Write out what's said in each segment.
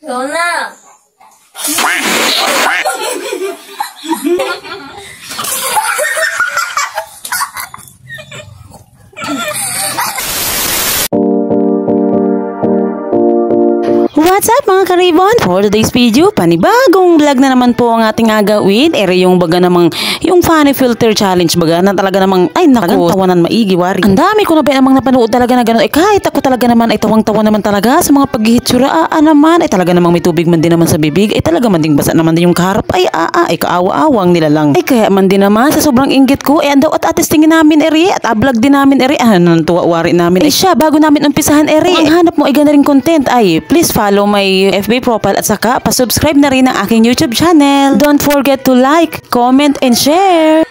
Ikaw na. What's up mga karibon? For today's video, panibagong vlog na naman po ang ating agawin. Yung baga namang, yung funny filter challenge baga na talaga namang, ay naku, tawanan maigi wari. Ang dami ko na ba namang napanood talaga na gano'n. Kahit ako talaga naman ay tawang-tawa naman talaga sa mga paghihitsura. Naman, ay talaga namang may tubig man din naman sa bibig. Talaga man ding basa naman din yung kaharap. Ay kaawa-awang nila lang. Kaya man din naman sa sobrang inggit ko, andaw at atistingin namin at vlog din namin nantuwa wari namin. Siya, bago namin umpisahan kung ang hanap mo ay gana rin content, please follow my FB profile at saka pa-subscribe na rin ang aking YouTube channel. Don't forget to like, comment, and share.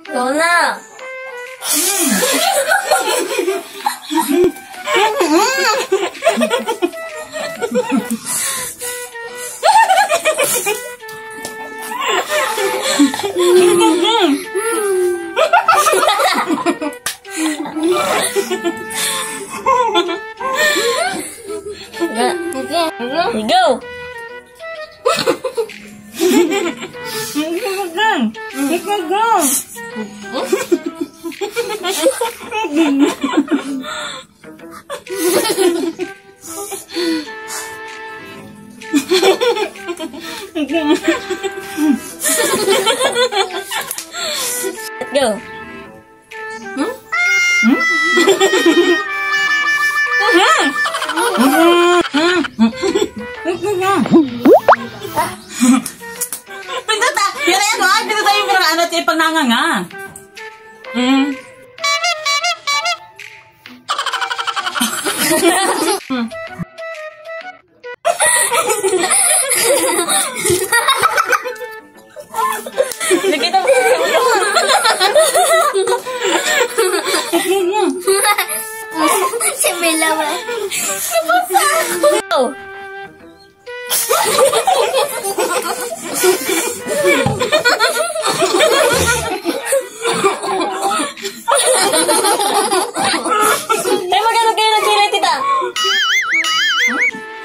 Ikaw na. Go. Go. Pinta yung parang ano tayo pag nanganga. Nakita mo. Si Bella ba? Go. Magkano kayo ng kilay, tita?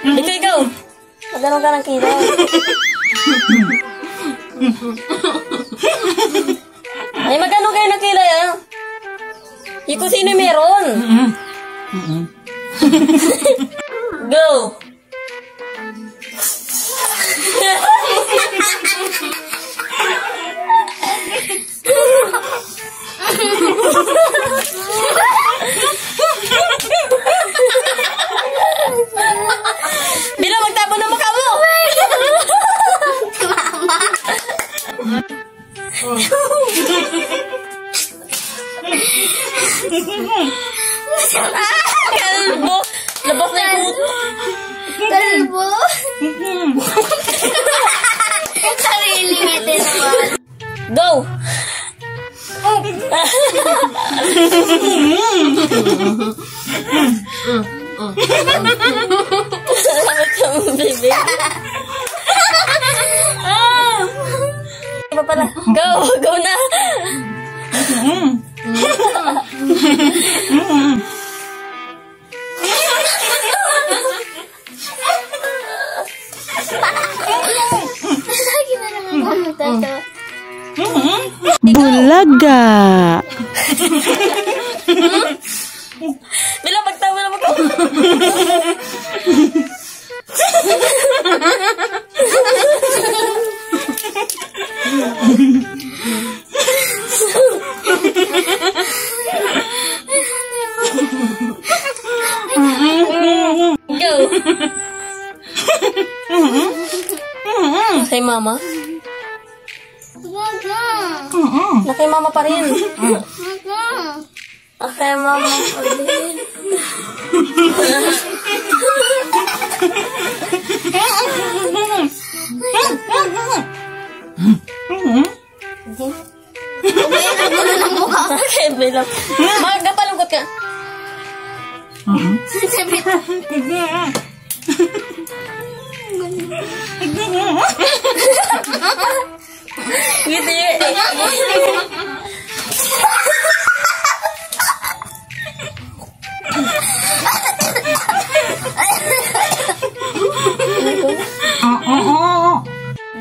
Ikaw. Magkano ka ng kilay? Ay, magkano kayo ng kilay, Iko, sino meron? Go! Bila, magtapon ng mukha mo! Kalbo! Labas na yung puto! Kalbo! Sarili ngiti naman. Go! Salamat ka mo, baby. Iba pala. Go! Go na! Bulaga! Bila, magtawa na ako. Go! Kay mama? Kay mama pa rin. Kay mama pa rin. Kay Bella. Magapalungkot ka. Sabi. Gitu ya.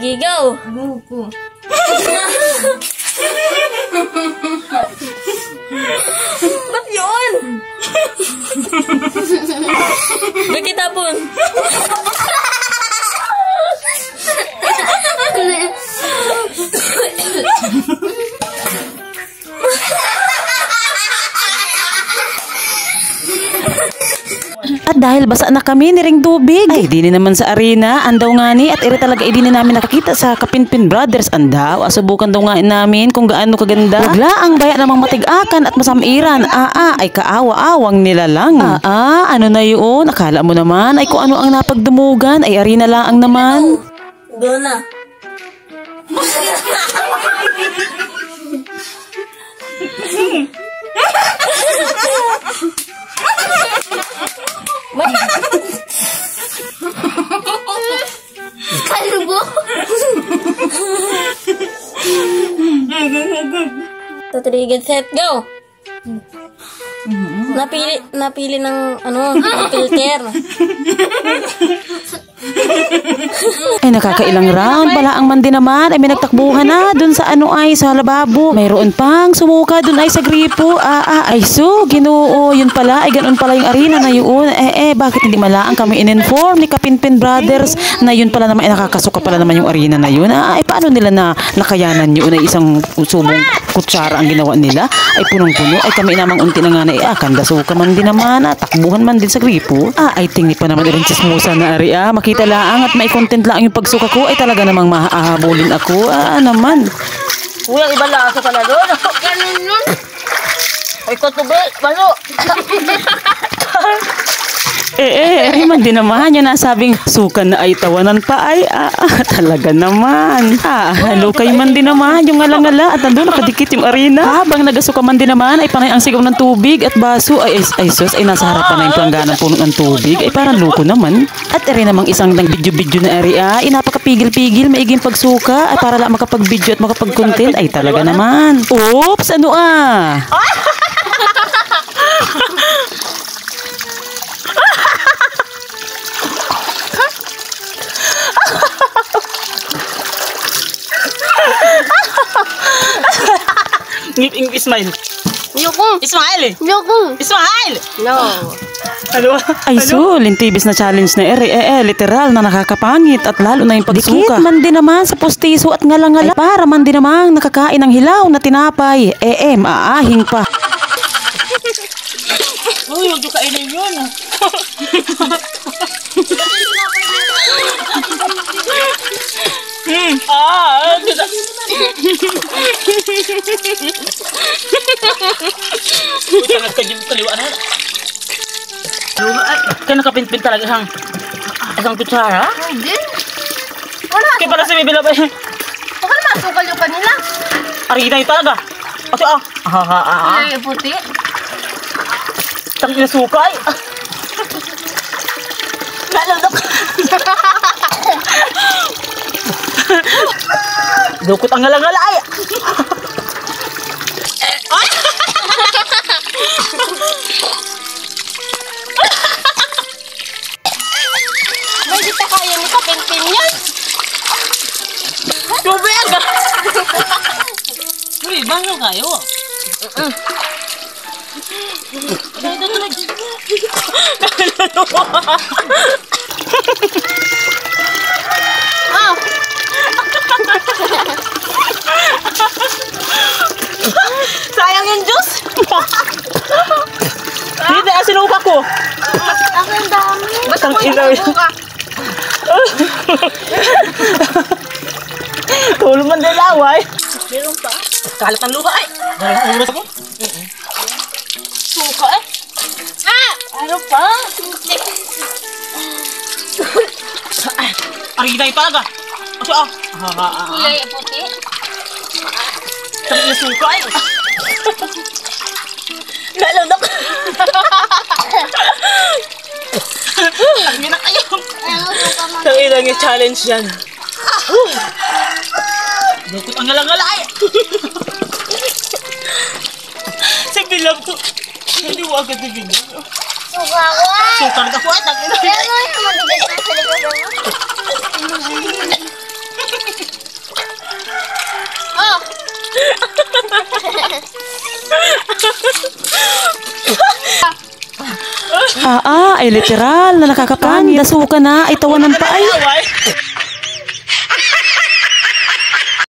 Gigaw. Buku. Ba't yun? Ba't kita pun? At dahil basa na kami niring tubig, ay di naman sa arena, andaw nga ni at iri talaga hindi namin nakakita sa Kapinpin Brothers andaw. Asubukan daw nga namin kung gaano kaganda. Wagla ang baya namang matigakan at masamiran. Ay kaawa-awang nila lang. Ano na yun? Akala mo naman ay kung ano ang napagdumugan ay arena lang ang naman. Doon na. Kalbo. Tatrigid set go. Napili ng filter. Ay nakakailang round pala ang mandi naman ay may nagtakbuhan na dun sa sa lababo. Mayroon pang sumuka dun ay sa gripo. Ay Ginoo, yun pala ay ganun pala yung arena na yun. Bakit hindi malaang kami in-inform ni Kapinpin Brothers na yun pala naman ay nakakasuka pala naman yung arena na yun. Paano nila na nakayanan yun ay isang subong kutsara ang ginawa nila ay punong-puno ay kami namang unti na nga na kanda suka man din naman takbuhan man din sa gripo. Ay tingni pa naman rin chismosa na ari makita lang at may content lang yung pagsuka ko ay talaga namang mahahabulin ako. Naman. Kuya, iba lang sa pala doon. Ganun nun. Ay, kutubel. Balo. Man din naman yung nasabing sukan na ay tawanan pa ay talaga naman. Halo kayo man din naman yung ngala-ngala at nandun nakadikit yung arena. Habang nagasuka man din naman ay panay ang sigaw ng tubig at baso ay sus ay nasa harapan na yung pelangganang puno ng tubig ay parang loko naman. At rin namang isang nang video-video na area napakapigil-pigil maiging pagsuka at para lang makapag-video at makapag-content ay talaga naman. Oops, ano Ismail. Yoko. Ismail. Yoko. Ismail. No. Ano? Ay lintibis na challenge na literal na nakakapangit at lalo na yung pagsuka. Dikit man din naman sa postiso at ngala-ngala para man din naman nakakain ng hilaw na tinapay. Maahing pa. Uy, huwag yung kainin yun. Sangat ka yung kaliwa na. Kaya nakapinpin talaga isang kutsara? Hindi. Kaya pala sa bibila ba yun? Baka masukal yung kanila. Arina yun talaga. Kasi Ay, puti. Tang inasukay. Nalunok. Dukot ang ngala-ngala ay. May kita kaya ni Kapinpin yan. Tubig! Uy, bano kayo? Sayang yung juice. Hindi, sinuka ko. Ang dami. Basta mo yung tulog man din laway. Meron pa? Kalat ng luha ay. Suka eh. Ano pa? Arinay talaga. Kulay puti. Sabi na suka ay. Nalunok. Ang gina kayo. Ano suka man? Isang-isang yung challenge yan. Dukot ang ngalang-ngalay. Sa bilang to. Hindi mo agad na bilang. Suka ko ay. Sukar ka po ay tagina. Pero yung madigas na sa likod mo. Oh! Ay literal na nakakapan. Nasuka na, ay tawanan pa ay. Away.